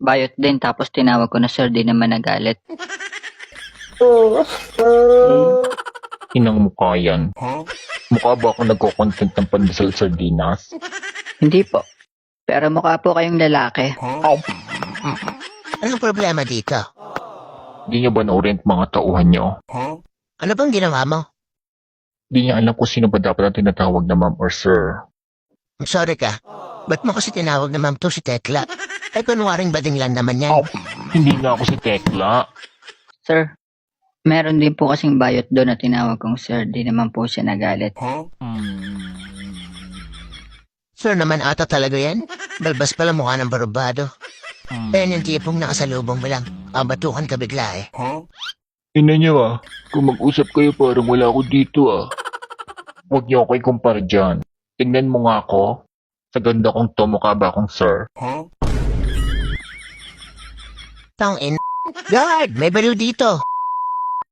bayot din tapos tinawag ko na sir, di naman nagalit. Inang mukha yan. Mukha ba ako nagko-content ng pandesal sardinas? Hindi po. Pero mukha po kayong lalaki. Anong problema dito? Di niyo ba na-orient mga tauhan niyo? Ano bang ginawa mo? Di niya alam kung sino ba dapat ang tinatawag na ma'am or sir. I'm sorry ka. Ba't mo kasi tinawag na ma'am to si Tekla? Eh kunwaring bading lang naman yan. Hindi nga ako si Tekla. Sir, meron din po kasing bayot doon na tinawag kong sir, di naman po siya nagalit. Sir naman ata talaga yan. Balbas pala mukha ng barubado. Yan yung tipong nakasalubong mo lang. Batukan ka bigla eh. Ina niyo kung mag-usap kayo parang wala ako dito Huwag niyo ako ikumpara dyan. Tingnan mo nga ako. Sa ganda kong to, mukha ba akong sir? Tang in. Guard! May baliw dito.